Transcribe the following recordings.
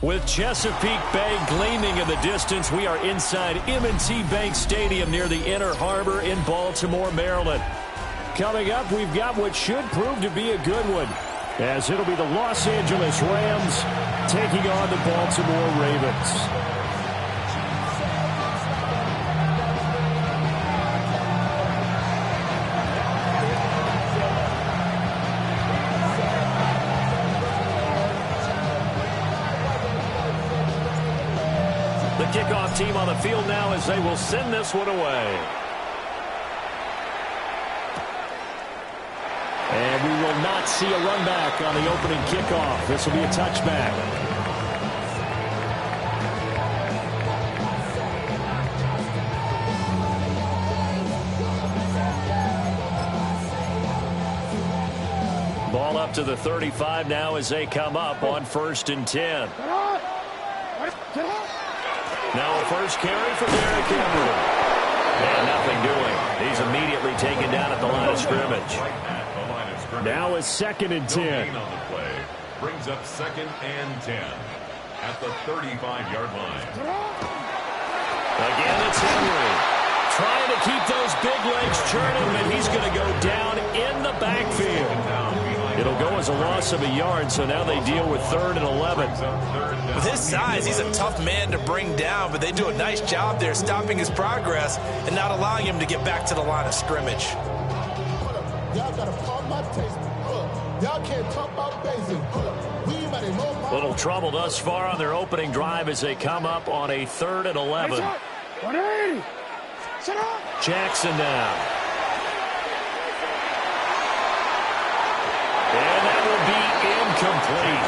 With Chesapeake Bay gleaming in the distance, we are inside M&T Bank Stadium near the Inner Harbor in Baltimore, Maryland. Coming up, we've got what should prove to be a good one, as it'll be the Los Angeles Rams taking on the Baltimore Ravens. The kickoff team on the field now as they will send this one away. And we will not see a run back on the opening kickoff. This will be a touchback. Ball up to the 35 now as they come up on 1st and 10. Now a first carry for Derrick Henry. And nothing doing. He's immediately taken down at the line of scrimmage. Now a 2nd and 10. On the play brings up 2nd and 10 at the 35-yard line. Again, it's Henry. Trying to keep those big legs churning, but he's going to go down in the backfield. It'll go as a loss of a yard, so now they deal with 3rd and 11. With his size, he's a tough man to bring down, but they do a nice job there stopping his progress and not allowing him to get back to the line of scrimmage. Y'all gotta pump my taste. Y'all can't talk about basic. Little trouble thus far on their opening drive as they come up on a 3rd and 11. Jackson now. And that will be incomplete.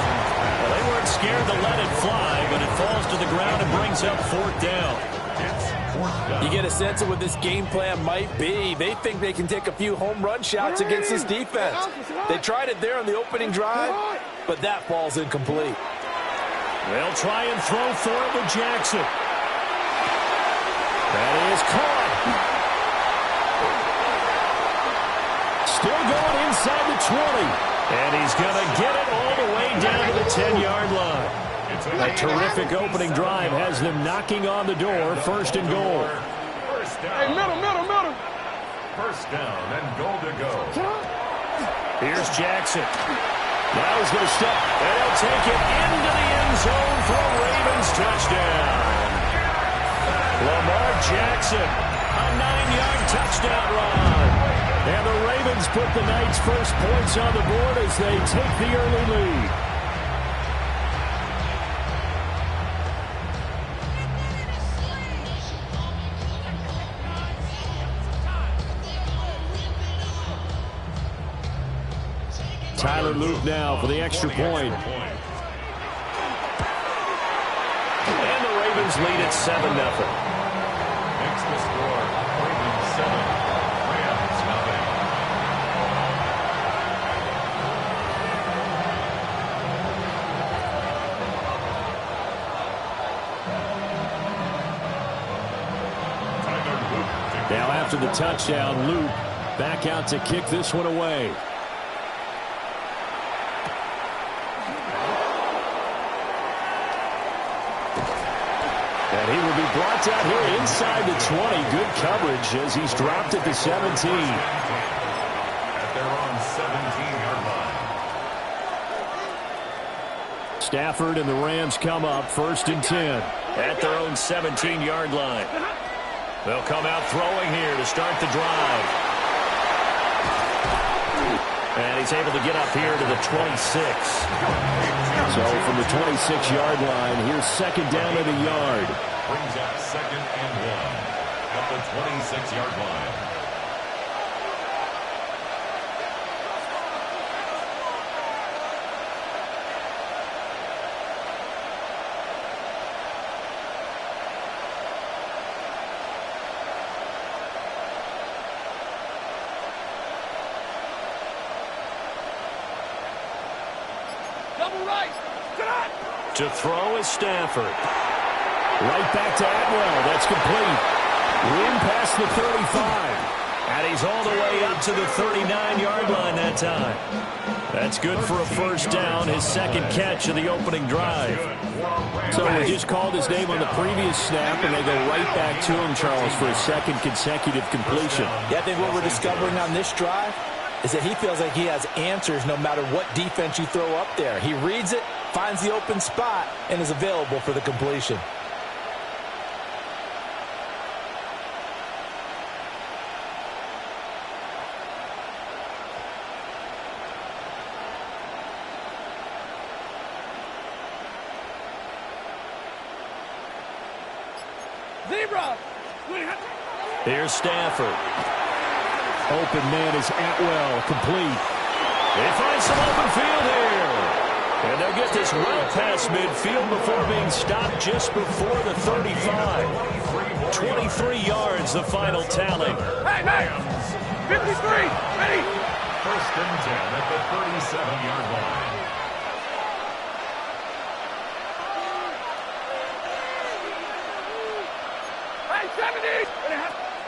Well, they weren't scared to let it fly, but it falls to the ground and brings up 4th down. You get a sense of what this game plan might be. They think they can take a few home run shots against this defense. They tried it there on the opening drive, but that falls incomplete. They'll try and throw for it with Jackson. That is caught. Still going inside the 20. And he's going to get it all the way down to the 10-yard line. A terrific opening drive has them knocking on the door. 1st and goal. First down. Hey, middle. First down and goal to go. Here's Jackson. Now he's going to step, and he'll take it into the end zone for a Ravens touchdown. Lamar Jackson, a 9-yard touchdown run. And the Ravens put the night's first points on the board as they take the early lead. Tyler Luke now for the extra point. And the Ravens lead at 7-0. Next to score, Ravens 7, Rams nothing. Now after the touchdown, Luke back out to kick this one away. And he will be brought down here inside the 20. Good coverage as he's dropped at the 17. At their own 17-yard line. Stafford and the Rams come up 1st and 10 at their own 17-yard line. They'll come out throwing here to start the drive. And he's able to get up here to the 26. So from the 26-yard line, here's 2nd down at a yard. Brings up 2nd and 1 at the 26-yard line. To throw is Stafford. Right back to Atwell. That's complete. In past the 35. And he's all the way up to the 39-yard line that time. That's good for a first down, his second catch of the opening drive. So we just called his name on the previous snap, and they go right back to him, Charles, for a second consecutive completion. Yeah, I think what we're discovering on this drive is that he feels like he has answers no matter what defense you throw up there. He reads it, finds the open spot, and is available for the completion. Here's Stafford. Open man is Atwell, complete. They find some open field here. And they'll get this well past midfield before being stopped just before the 35. 23 yards, the final tally. Hey, 53, ready? First and 10 at the 37-yard line.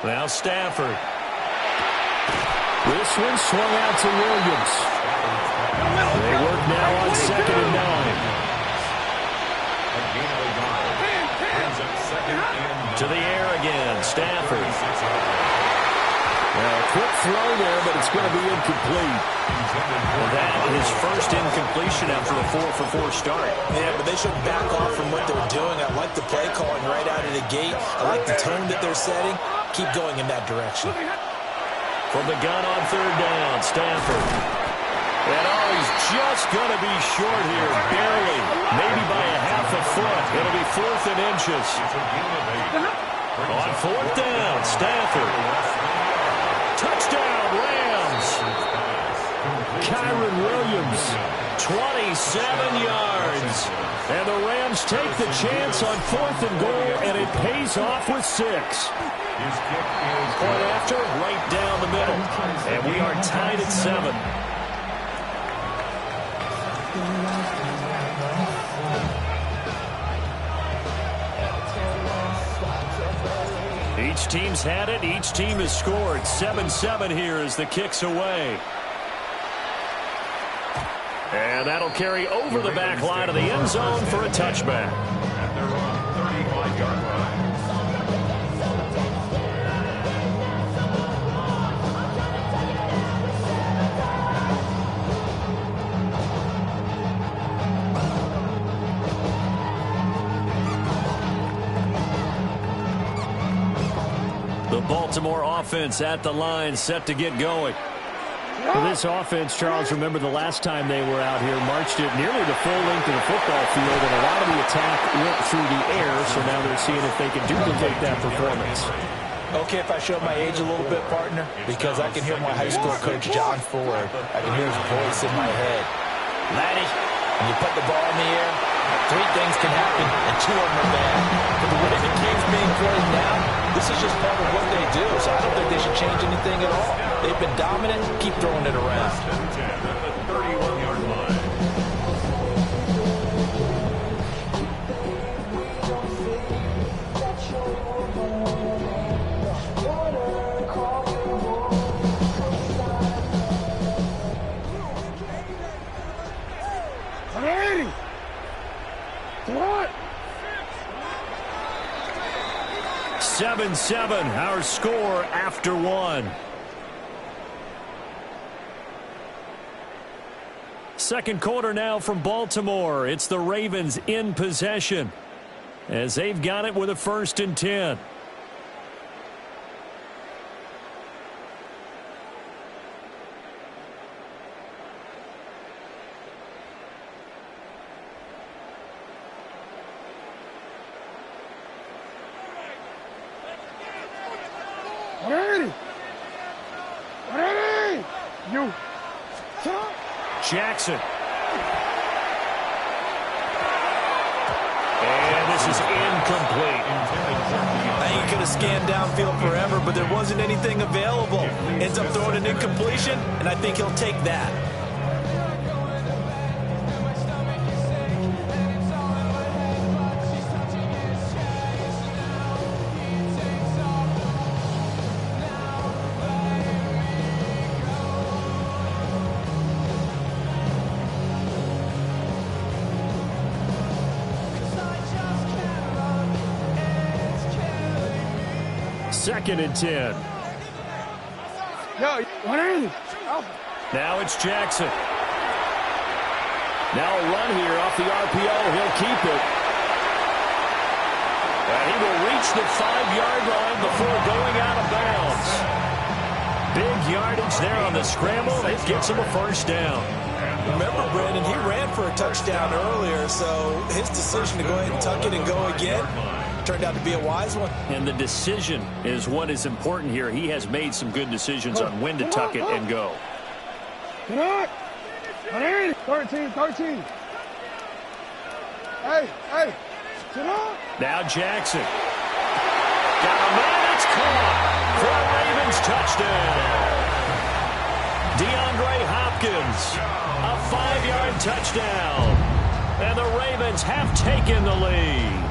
Now Stafford. This one swung out to Williams. They work now on 2nd and 9. To the air again, Stafford. Well, a quick throw there, but it's going to be incomplete. Well, that is first incompletion after a 4-for-4 start. Yeah, but they should back off from what they're doing. I like the play calling right out of the gate. I like the tone that they're setting. Keep going in that direction. From the gun on 3rd down, Stafford. And he's just going to be short here, barely, maybe by a half a foot. It'll be 4th and inches. On 4th down, Stafford. Touchdown, Rams. Kyron Williams, 27 yards. And the Rams take the chance on 4th and goal, and it pays off with 6. Point after, right down the middle. And we are tied at 7. Each team's had it. Each team has scored. 7-7 here as the kick's away. And that'll carry over the back line of the end zone for a touchback. At their own 35-yard line. The Baltimore offense at the line, set to get going. For this offense, Charles, remember the last time they were out here, marched it nearly the full length of the football field, and a lot of the attack went through the air, so now they're seeing if they can duplicate that performance. Okay, if I show my age a little bit, partner, because I can hear my high school coach, John Ford. I can hear his voice in my head. Laddie, when you put the ball in the air, 3 things can happen, and 2 of them are bad. But the way the game's being played now, this is just part of what they do, so I don't think they should change anything at all. They've been dominant. Keep throwing it around. First and 10 at the 31-yard line. What? 7-7, our score after 1. Second quarter now from Baltimore. It's the Ravens in possession as they've got it with a 1st and 10. Ready? Ready? You. Jackson. And this is incomplete. I think he could have scanned downfield forever, but there wasn't anything available. Ends up throwing an incompletion, and I think he'll take that. 2nd and 10. Yo, 180. Now it's Jackson. Now a run here off the RPO. He'll keep it. And he will reach the 5-yard line before going out of bounds. Big yardage there on the scramble. It gets him a first down. Remember, Brandon, he ran for a touchdown earlier, so his decision to go ahead and tuck it and go again turned out to be a wise one. And the decision is what is important here. He has made some good decisions on when to tuck it and go. Get up. 180. 13. Hey. Sit up. Now Jackson. Got a man. It's caught for a Ravens touchdown. DeAndre Hopkins, a 5-yard touchdown. And the Ravens have taken the lead.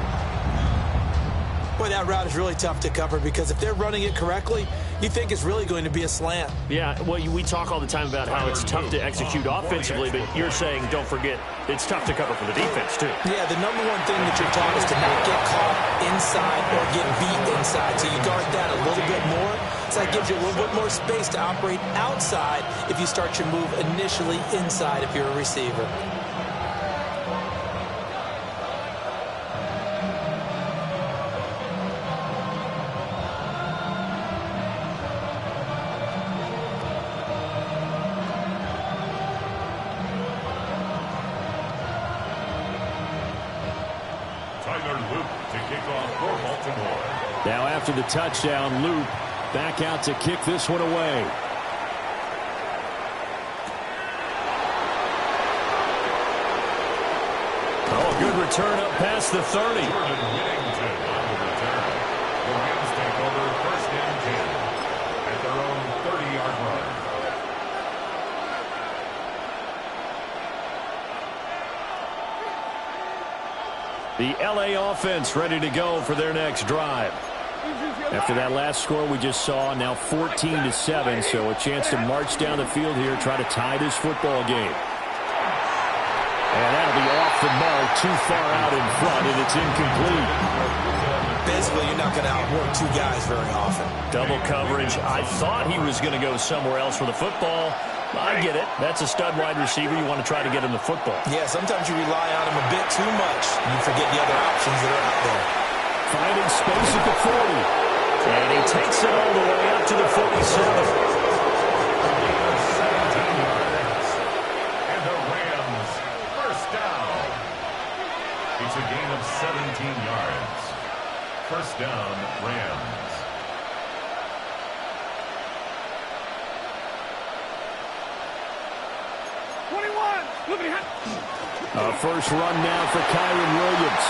Boy, that route is really tough to cover because if they're running it correctly, you think it's really going to be a slant. Yeah, well, we talk all the time about how it's tough to execute offensively, but you're saying, don't forget, it's tough to cover for the defense, too. Yeah, the number one thing that you're taught is to not get caught inside or get beat inside. So you guard that a little bit more. So that gives you a little bit more space to operate outside if you start your move initially inside if you're a receiver. Now after the touchdown, Luke back out to kick this one away. Oh, good return up past the 30. At their own 30-yard line. The LA offense ready to go for their next drive. After that last score we just saw, now 14-7, so a chance to march down the field here, try to tie this football game. And that'll be off the mark, too far out in front, and it's incomplete. Basically, you're not going to outwork two guys very often. Double coverage. I thought he was going to go somewhere else for the football. I get it. That's a stud wide receiver. You want to try to get him the football. Yeah, sometimes you rely on him a bit too much. You forget the other options that are out there. Finding space at the 40. And he takes it all the way up to the 47. And the Rams, first down. It's a gain of 17 yards. First down, Rams. A first run now for Kyron Williams.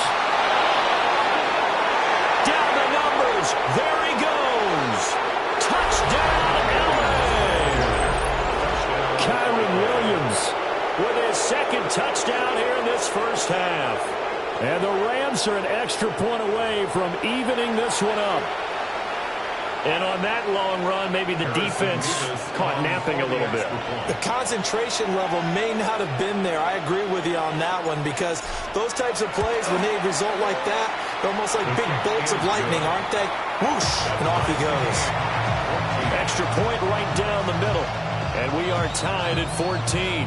Down the numbers. There he goes. Touchdown, LA. Kyron Williams With his second touchdown here in this first half. And the Rams are an extra point away from evening this one up. And on that long run, maybe the defense caught napping a little bit. The concentration level may not have been there. I agree with you on that one because those types of plays, when they result like that, they're almost like big bolts of lightning, aren't they? Whoosh, and off he goes. Extra point right down the middle. And we are tied at 14.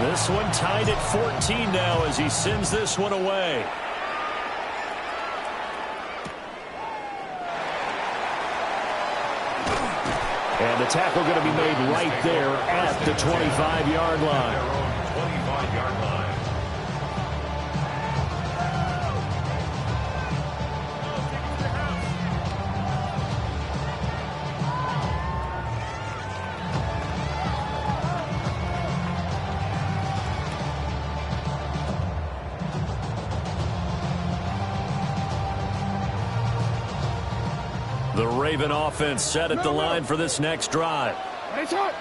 This one tied at 14 now as he sends this one away. And the tackle going to be made right there at the 25-yard line. 25-yard line. The Raven offense set at the line for this next drive.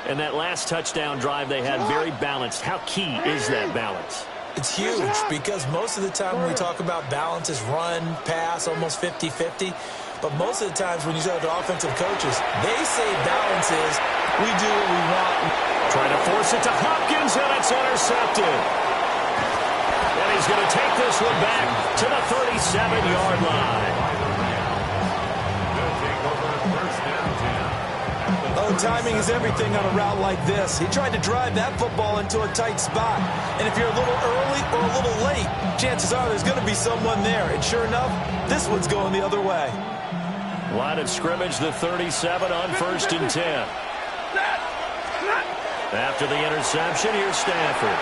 And that last touchdown drive they had very balanced. How key is that balance? It's huge because most of the time when we talk about balance is run, pass, almost 50-50. But most of the times when you talk to offensive coaches, they say balance is we do what we want. Trying to force it to Hopkins, and it's intercepted. And he's going to take this one back to the 37-yard line. Oh, timing is everything on a route like this. He tried to drive that football into a tight spot. And if you're a little early or a little late, chances are there's going to be someone there. And sure enough, this one's going the other way. Line of scrimmage, the 37 on 1st and 10. After the interception, here's Stafford.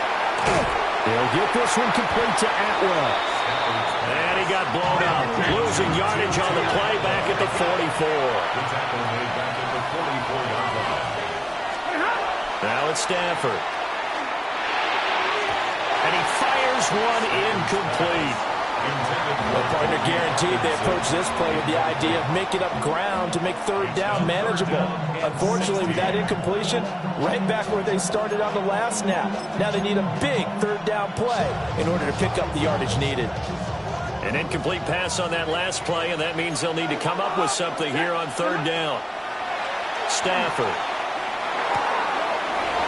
He'll get this one complete to Atwell. And he got blown up. Losing yardage on the play back at the 44. Now it's Stafford. And he fires one incomplete. Well, partner, guaranteed they approach this play with the idea of making up ground to make 3rd down manageable. Unfortunately, with that incompletion, right back where they started on the last snap. Now they need a big 3rd down play in order to pick up the yardage needed. An incomplete pass on that last play, and that means they'll need to come up with something here on 3rd down. Stafford.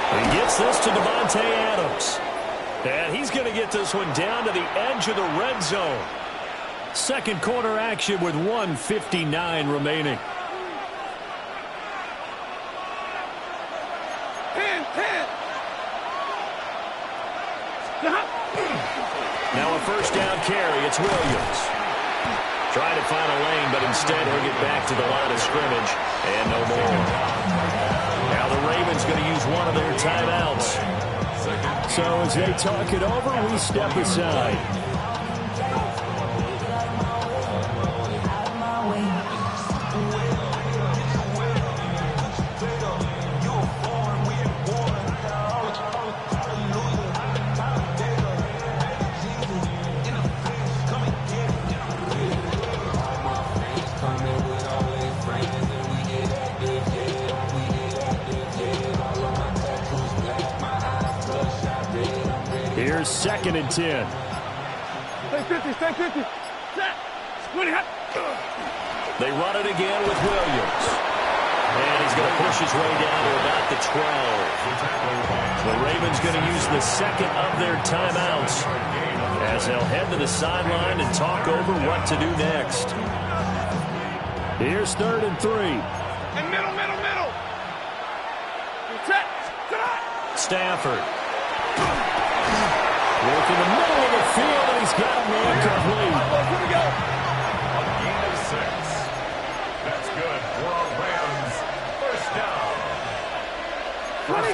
He gets this to Devontae Adams. And he's going to get this one down to the edge of the red zone. Second quarter action with 1:59 remaining. 10. Now a 1st down carry. It's Williams. Trying to find a lane, but instead he'll get back to the line of scrimmage. And no more. Now the Ravens going to use one of their timeouts. So as they talk it over, we step aside. Here's 2nd and 10. Stay 50. They run it again with Williams. And he's going to push his way down to about the 12. The Ravens going to use the 2nd of their timeouts as they'll head to the sideline and talk over what to do next. Here's 3rd and 3. And middle. Stafford. Work in the middle of the field, and he's got him incomplete. Here we go. A gain of 6. That's good for our Rams. 1st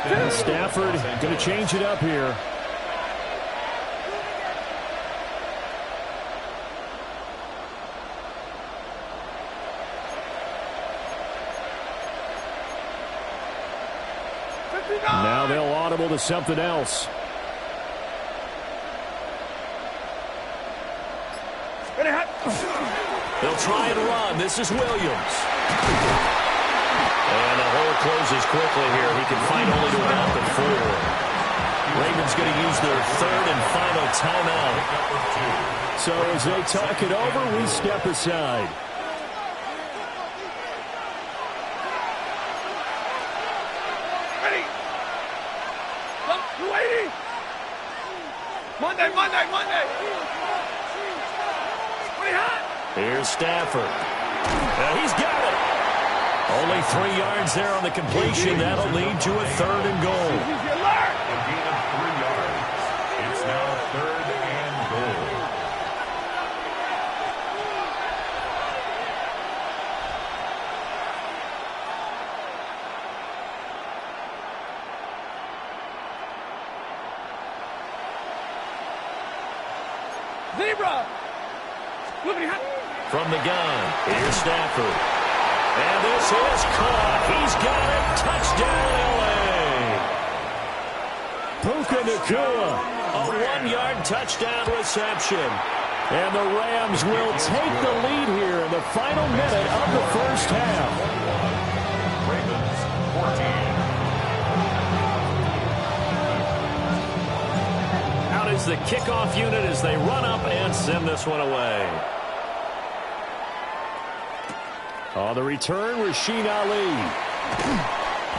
down. Stafford going to change it up here. Now they'll audible to something else. They'll try and run. This is Williams. And the hole closes quickly here. He can find only to about the 4. Ravens going to use their 3rd and final timeout. So as they talk it over, we step aside. Ready. Come, 280. Monday. Here's Stafford. He's got it. Only 3 yards there on the completion. That'll lead to a 3rd and goal. A gain of 3 yards. It's now 3rd and goal. Zebra. From the gun, here's Stafford. And this is caught. He's got it. Touchdown, L.A. Puka Nacua. A 1-yard touchdown reception. And the Rams will take the lead here in the final minute of the 1st half. Ravens 14. Out is is the kickoff unit as they run up and send this one away. On the return, Rasheen Ali.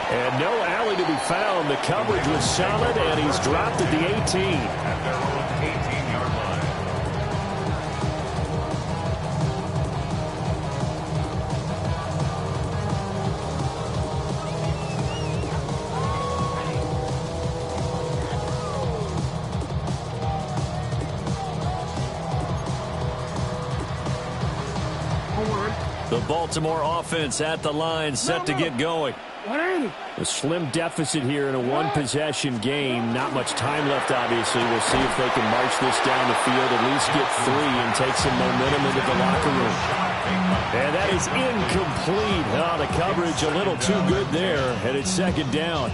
And no alley to be found. The coverage was solid, and he's dropped at the 18. At their own 18-yard line. The Baltimore offense at the line, set to get going. A slim deficit here in a one-possession game. Not much time left, obviously. We'll see if they can march this down the field, at least get 3 and take some momentum into the locker room. And that is incomplete. Oh, the coverage a little too good there, and it's second down.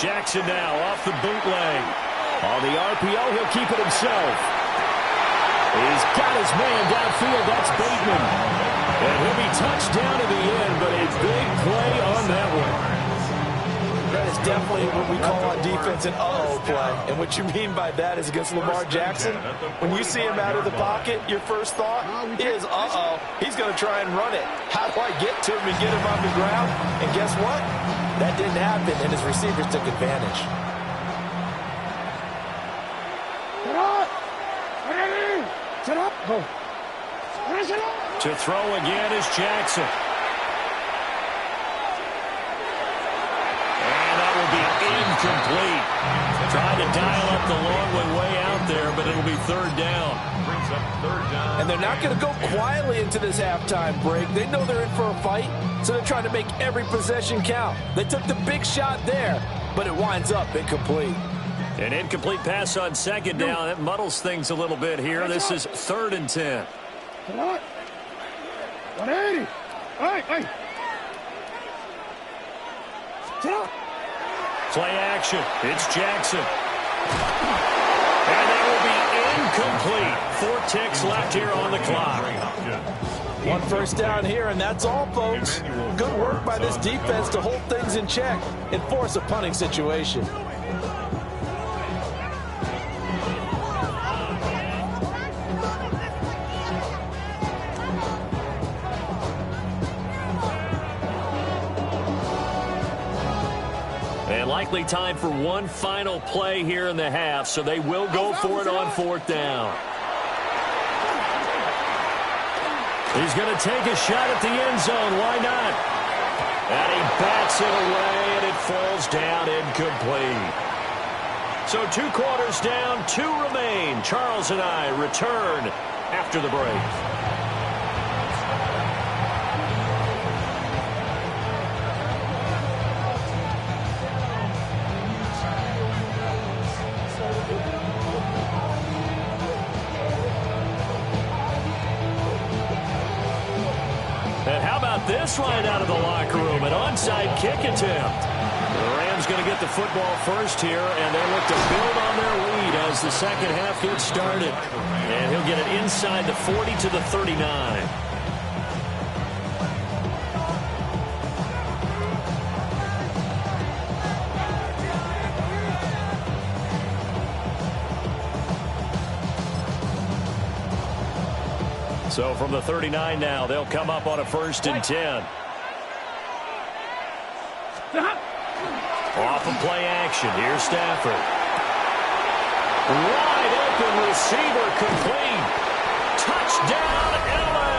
Jackson now off the bootleg. On the RPO, he'll keep it himself. He's got his man downfield. That's Bateman. And he'll be touched down to the end, but a big play on that one. That is definitely what we call on defense an uh-oh play. And what you mean by that is against Lamar Jackson, when you see him out of the pocket, your first thought is, uh-oh, he's going to try and run it. How do I get to him and get him on the ground? And guess what? That didn't happen, and his receivers took advantage. To throw again is Jackson. And that will be incomplete. Trying to dial up the long way out there, but it'll be third down. Brings up third down. And they're not going to go quietly into this halftime break. They know they're in for a fight, so they're trying to make every possession count. They took the big shot there, but it winds up incomplete. An incomplete pass on second down. That muddles things a little bit here. This is 3rd and 10. Play action. It's Jackson. And that will be incomplete. 4 ticks left here on the clock. 1 first down here, and that's all, folks. Good work by this defense to hold things in check and force a punting situation. And likely time for one final play here in the half, so they will go for it on 4th down. He's going to take a shot at the end zone. Why not? And he bats it away, and it falls down incomplete. So 2 quarters down, 2 remain. Charles and I return after the break. And how about this right out of the locker room? An onside kick attempt. The Rams going to get the football first here, and they look to build on their lead as the second half gets started. And he'll get it inside the 40 to the 39. So from the 39 now, they'll come up on a 1st and 10. Off of play action. Here's Stafford. Wide open receiver complete. Touchdown, LA.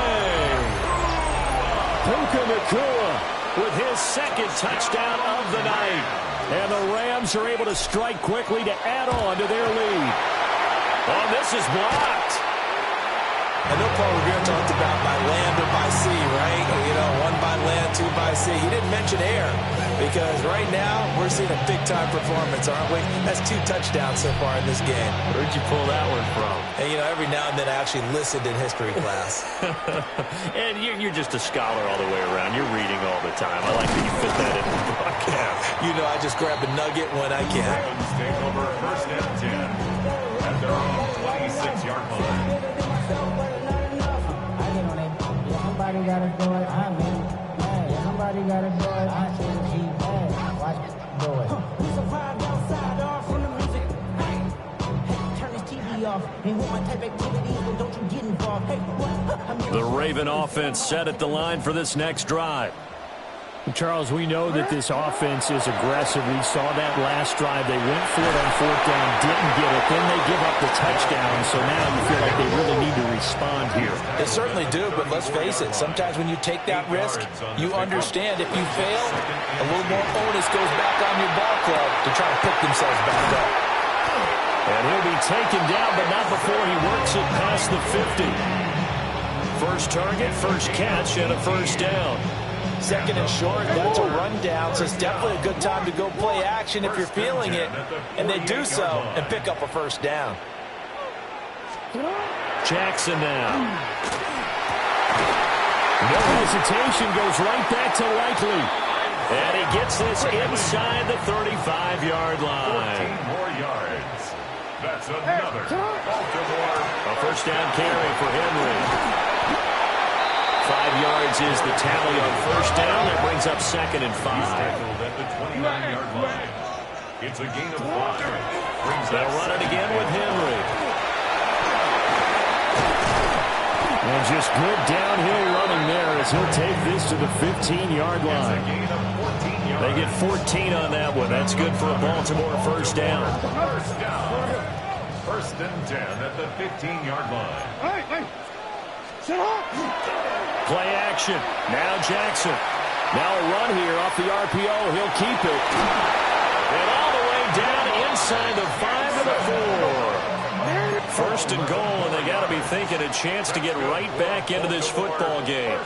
Puka Nacua with his 2nd touchdown of the night. And the Rams are able to strike quickly to add on to their lead. Oh, this is blocked. I know Paul Revere talked about by land or by sea, right? You know, 1 by land, 2 by see. He didn't mention air because right now we're seeing a big-time performance, aren't we? That's 2 touchdowns so far in this game. Where'd you pull that one from? And, you know, every now and then I actually listened in history class. And you're just a scholar all the way around. You're reading all the time. I like that you fit that in the broadcast. You know, I just grab a nugget when I can. Ravens take over first and 10 at their own 26-yard line. Somebody gotta do it. I'm in. Hey, somebody gotta do it. I see the G. Hey, watch do it. We survived outside off from the music. Hey, turn this TV off. Ain't with my type activities, but don't you get involved. Hey, what? The Raven offense set at the line for this next drive. Charles, we know that this offense is aggressive. We saw that last drive. They went for it on 4th down, didn't get it. Then they give up the touchdown. So now you feel like they really need to respond here. They certainly do, but let's face it. Sometimes when you take that risk, you understand if you fail, a little more onus goes back on your ball club to try to pick themselves back up. And he'll be taken down, but not before he works it past the 50. First target, first catch, and a first down. 2nd and short, that's a rundown, so it's definitely a good time to go play action if you're feeling it. And they do so and pick up a first down. Jackson now. No hesitation, goes right back to Likely. And he gets this inside the 35-yard line. 14 more yards. That's another Baltimore. A first down carry for Henry. 5 yards is the tally on first down. That brings up 2nd and 5. Tackled at the 29-yard line. It's a gain of 5. They'll run it again with Henry. And just good downhill running there as he'll take this to the 15-yard It's a line. gain of 14 yards. They get 14 on that one. That's good for a Baltimore first down. First down. First and 10 at the 15-yard line. Hey, sit up. Play action. Now Jackson. Now a run here off the RPO. He'll keep it. And all the way down inside the 5 to the 4. First and goal, and they got to be thinking a chance to get right back into this football game.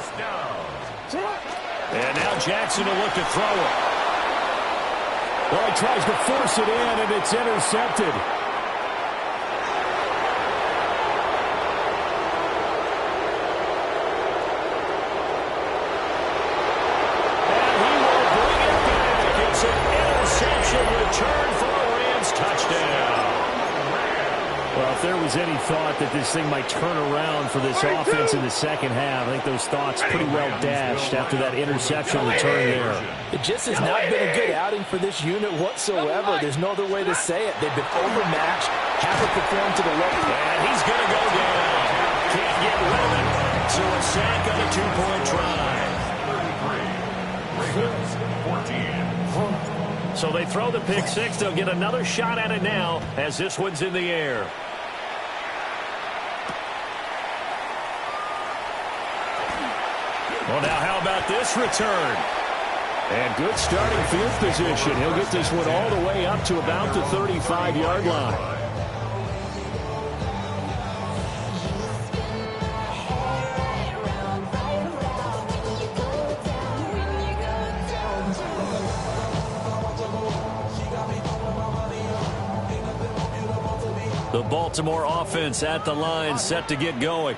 And now Jackson will look to throw it. Well, he tries to force it in, and it's intercepted. Return for a Rams touchdown. Well, if there was any thought that this thing might turn around for this offense in the second half, I think those thoughts pretty well dashed after that interception return there. It just has not been a good outing for this unit whatsoever. There's no other way to say it. They've been overmatched, haven't performed to the level. And he's going to go down. Can't get rid of it. So a sack on a 2-point try. 33. Ravens 14. So they throw the pick six. They'll get another shot at it now as this one's in the air. Well, now how about this return? And good starting field position. He'll get this one all the way up to about the 35-yard line. The Baltimore offense at the line, set to get going.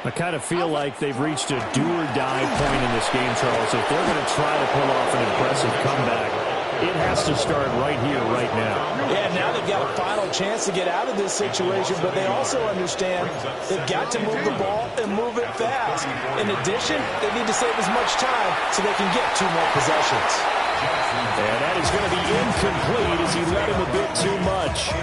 I kind of feel like they've reached a do-or-die point in this game, Charles. If they're going to try to pull off an impressive comeback, it has to start right here, right now. Yeah, now they've got a final chance to get out of this situation, but they also understand they've got to move the ball and move it fast. In addition, they need to save as much time so they can get 2 more possessions. And that is going to be incomplete as he led him a bit too much.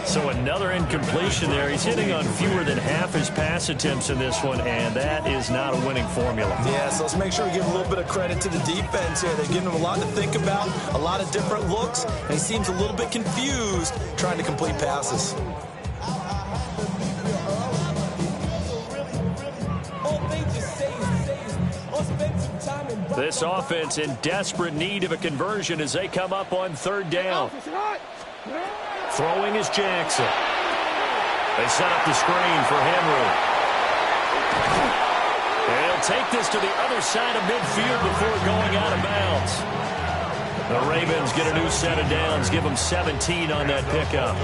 So another incompletion there. He's hitting on fewer than half his pass attempts in this one, and that is not a winning formula. Yeah, so let's make sure we give a little bit of credit to the defense here. They've given him a lot to think about, a lot of different looks, and he seems a little bit confused trying to complete passes. This offense in desperate need of a conversion as they come up on 3rd down. Throwing is Jackson. They set up the screen for Henry. And he'll They'll take this to the other side of midfield before going out of bounds. The Ravens get a new set of downs, give them 17 on that pickup.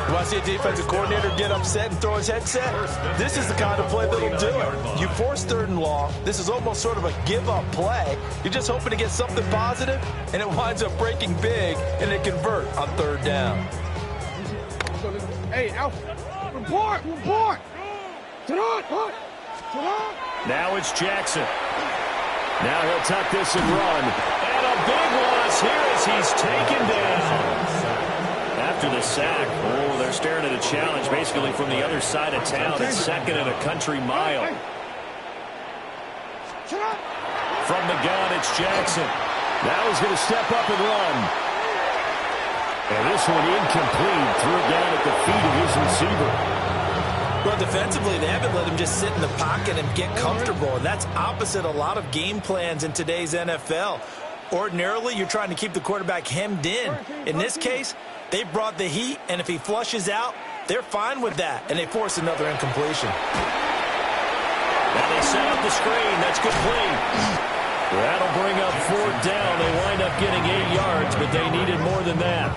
You want to see a defensive coordinator get upset and throw his headset? This is the kind of play that'll do it. You force 3rd and long. This is almost sort of a give-up play. You're just hoping to get something positive, and it winds up breaking big, and they convert on 3rd down. Hey, Alpha, report. Now it's Jackson. Now he'll tuck this and run. And a big loss here as he's taken down. After the sack, they're staring at a challenge basically from the other side of town. It's 2nd and a country mile. From the gun, it's Jackson. Now he's going to step up and run. And this one incomplete. Threw it down at the feet of his receiver. Well, defensively, they haven't let him just sit in the pocket and get comfortable. And that's opposite a lot of game plans in today's NFL. Ordinarily, you're trying to keep the quarterback hemmed in. In this case, they brought the heat, and if he flushes out, they're fine with that, and they force another incompletion. Now they set up the screen. That's complete. That'll bring up 4th down. They wind up getting 8 yards, but they needed more than that.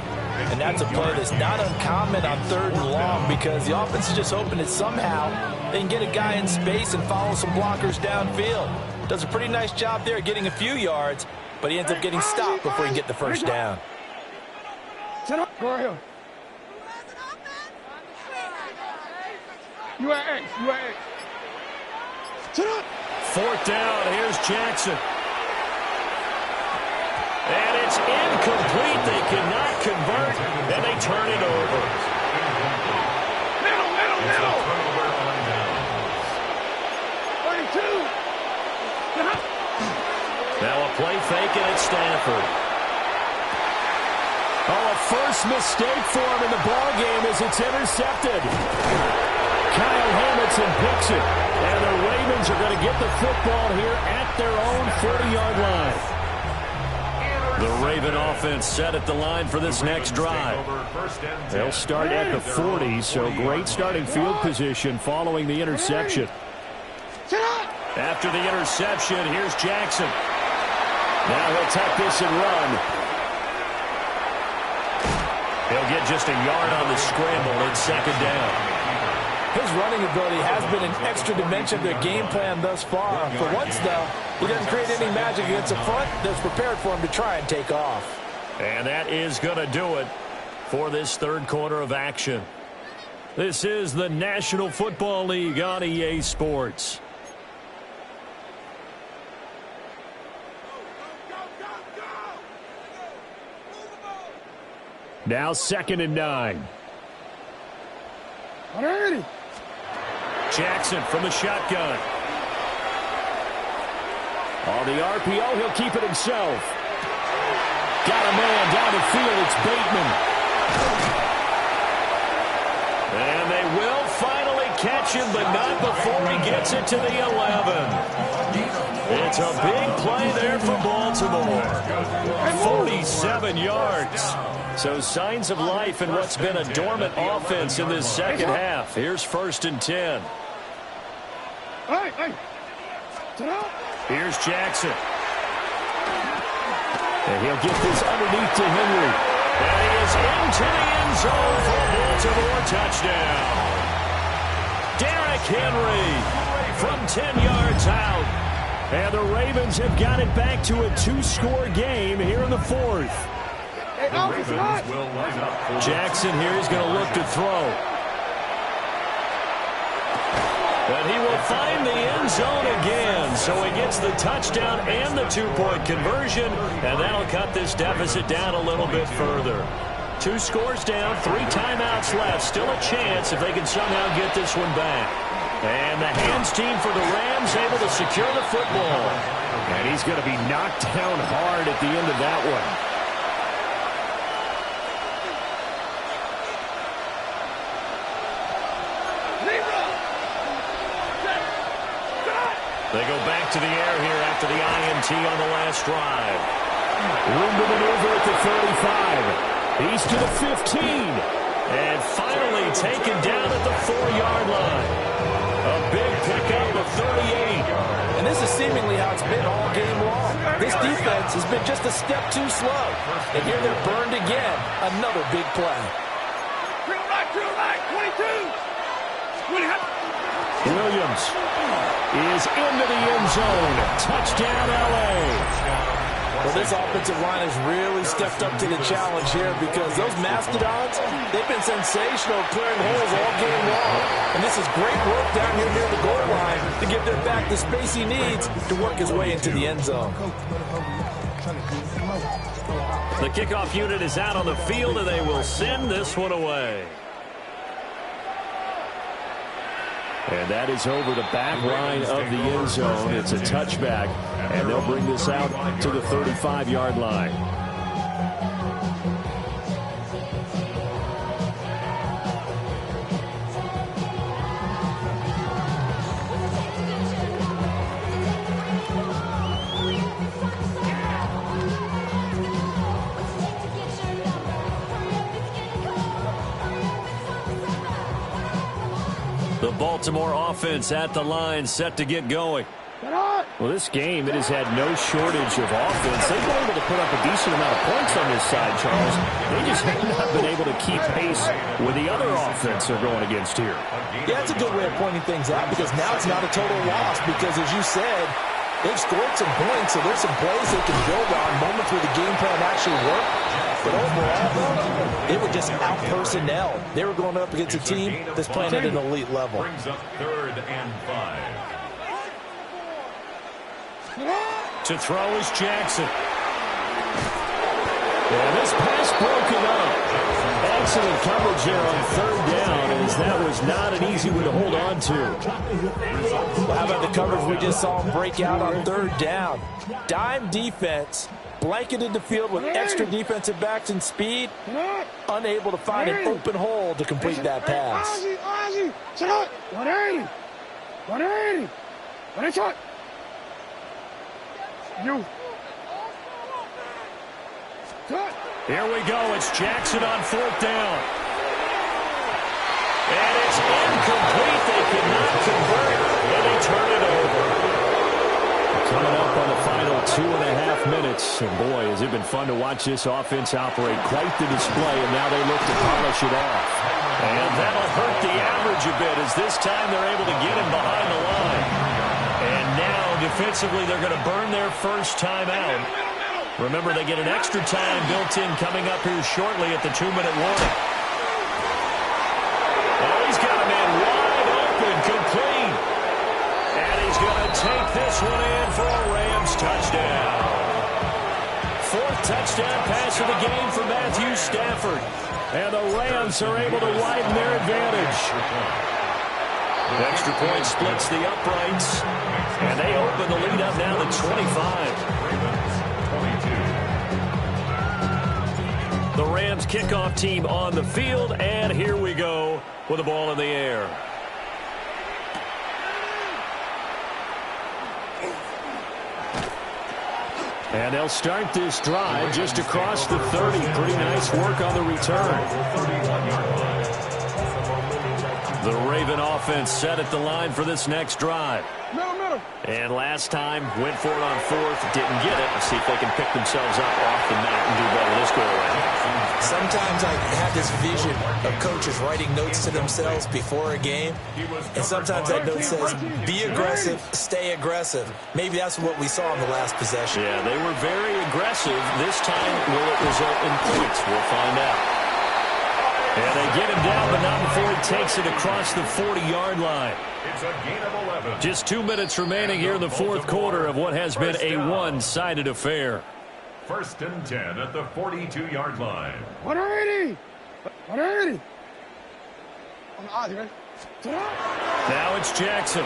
And that's a play that's not uncommon on 3rd and long because the offense is just hoping that somehow they can get a guy in space and follow some blockers downfield. Does a pretty nice job there getting a few yards, but he ends up getting stopped before he can get the 1st down. Set up. Go right here. You at X. Set up. 4th down. Here's Jackson. And it's incomplete. They cannot convert, and they turn it over. Middle. 32. Now a play fake, and it's Stanford. A first mistake for him in the ball game as it's intercepted. Kyle Hamilton picks it, and the Ravens are going to get the football here at their own 40-yard line. The Raven offense set at the line for this next drive. They'll start at the 40, so great starting field position following the interception. After the interception, here's Jackson. Now he'll tuck this and run. He'll get just a yard on the scramble at 2nd down. His running ability has been an extra dimension of their game plan thus far. For once, though, he doesn't create any magic against the front that's prepared for him to try and take off. And that is going to do it for this 3rd quarter of action. This is the National Football League on EA Sports. Now 2nd and 9. Already. Jackson from the shotgun. On the RPO, he'll keep it himself. Got a man down the field. It's Bateman. And they will finally catch him, but not before he gets it to the 11. It's a big play there for Baltimore. 47 yards. So signs of life in what's been a dormant offense in this 2nd half. Here's 1st and 10. Hey. Here's Jackson. And he'll get this underneath to Henry. And he is into the end zone for a Baltimore touchdown. Derrick Henry from 10 yards out. And the Ravens have got it back to a 2-score game here in the 4th. Jackson here is going to look to throw. But he will find the end zone again. So he gets the touchdown and the 2-point conversion. And that'll cut this deficit down a little bit further. 2 scores down, 3 timeouts left. Still a chance if they can somehow get this one back. And the hands team for the Rams able to secure the football. And he's going to be knocked down hard at the end of that one. They go back to the air here after the INT on the last drive. Room to maneuver at the 35. He's to the 15. And finally taken down at the 4-yard line. A big pickup of 38. And this is seemingly how it's been all game long. This defense has been just a step too slow. And here they're burned again. Another big play. Drill right, 22. Williams is into the end zone. Touchdown, L.A. Well, this offensive line has really stepped up to the challenge here because those Mastodons, they've been sensational clearing holes all game long. And this is great work down here near the goal line to give their back the space he needs to work his way into the end zone. The kickoff unit is out on the field, and they will send this one away. And that is over the back line of the end zone. It's a touchback, and they'll bring this out to the 35-yard line. The Baltimore offense at the line, set to get going. Well, this game, it has had no shortage of offense. They've been able to put up a decent amount of points on this side, Charles. They just have not been able to keep pace with the other offense they're going against here. Yeah, that's a good way of pointing things out because now it's not a total loss because, as you said, they've scored some points, so there's some plays they can build on, moments where the game plan actually worked. But overall, though, they were just out-personnel. They were going up against a team that's playing at an elite level. Brings up 3rd and 5. To throw is Jackson. And this pass broken up. Excellent coverage there on 3rd down, as that was not an easy one to hold on to. Well, how about the coverage we just saw him break out on 3rd down? Dime defense, blanketed the field with extra defensive backs and speed, unable to find an open hole to complete that pass. 180. 180. 180. You. Cut. Here we go. It's Jackson on 4th down. And it's incomplete. They cannot convert, and they turn it over. Coming up on the final 2.5 minutes. And boy, has it been fun to watch this offense operate. Quite the display, and now they look to polish it off. And that'll hurt the average a bit, as this time they're able to get him behind the line. And now, defensively, they're going to burn their first time out. Remember, they get an extra time built in coming up here shortly at the 2-minute warning. Oh, he's got a man wide open, complete. And he's going to take this one in for a Rams touchdown. 4th touchdown pass of the game for Matthew Stafford. And the Rams are able to widen their advantage. Extra point splits the uprights. And they open the lead up now to 25. The Rams kickoff team on the field, and here we go with the ball in the air. And they'll start this drive just across the 30. Pretty nice work on the return. The Raven offense set at the line for this next drive. And last time, went for it on 4th, didn't get it. Let's see if they can pick themselves up off the mat and do better this go around. Sometimes I have this vision of coaches writing notes to themselves before a game, and sometimes that note says, be aggressive, stay aggressive. Maybe that's what we saw in the last possession. Yeah, they were very aggressive. This time, will it result in points? We'll find out. And they get him down, but not before he takes it across the 40-yard line. It's a gain of 11. Just 2 minutes remaining here in the 4th quarter of what has been a one-sided affair. 1st and 10 at the 42-yard line. 180. 180. Now it's Jackson.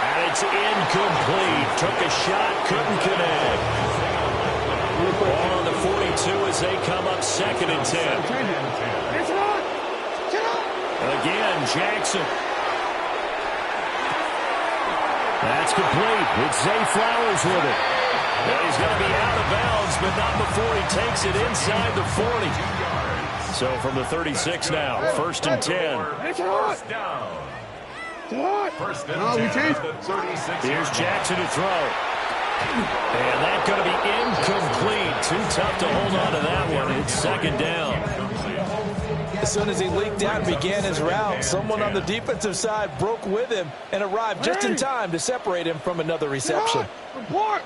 And it's incomplete. Took a shot, couldn't connect. Ball on the 42 as they come up 2nd and 10. Again, Jackson. That's complete. It's Zay Flowers with it. And he's going to be out of bounds, but not before he takes it inside the 40. So from the 36 now, 1st and 10. First down. First and No, we 10 changed. at the 36. Here's Jackson to throw. And that's going to be incomplete. Too tough to hold on to that one. It's second down. As soon as he leaked out and began his route, someone on the defensive side broke with him and arrived just in time to separate him from another reception. Report!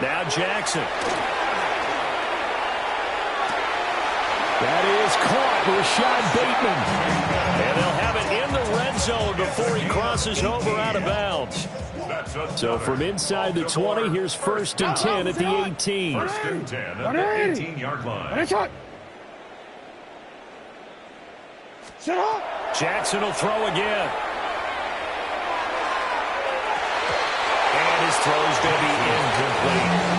Now Jackson. That is caught. Rashad Bateman. And they'll have it in the red zone before he crosses over out of bounds. So from inside the 20, here's first and 10 at the 18. First and 10 at the 18-yard line. Jackson will throw again. And his throw's going to be incomplete.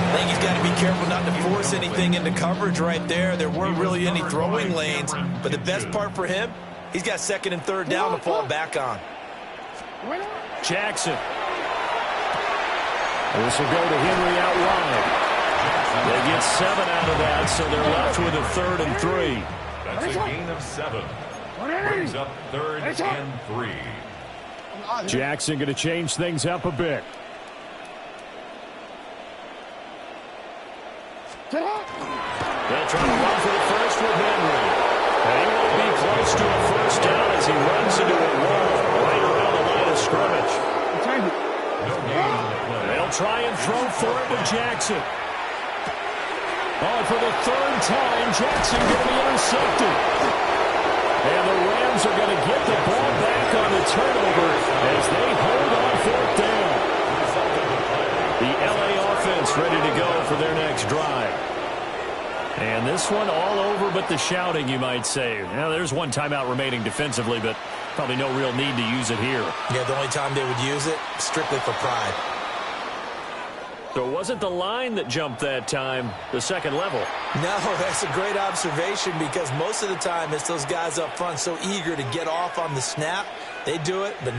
I think he's got to be careful not to force anything into coverage right there. There weren't really any throwing lanes, but the best part for him, he's got second and third down to fall back on. Jackson. This will go to Henry out wide. They get 7 out of that, so they're left with a 3rd and 3. That's a gain of 7. Brings up 3rd and 3. Jackson going to change things up a bit. They'll try to run for the first with Henry. And he won't be close to a first down as he runs into a wall right around the line of scrimmage. They'll try and throw for it with Jackson. Oh, for the 3rd time, Jackson going to be intercepted. And the Rams are going to get the ball back on the turnover as they hold on 4th down. The LA offense ready to go for their next drive. And this one all over but the shouting, you might say. Now, there's one timeout remaining defensively, but probably no real need to use it here. Yeah, the only time they would use it, strictly for pride. So it wasn't the line that jumped that time, the second level. No, that's a great observation because most of the time it's those guys up front so eager to get off on the snap. They do it, but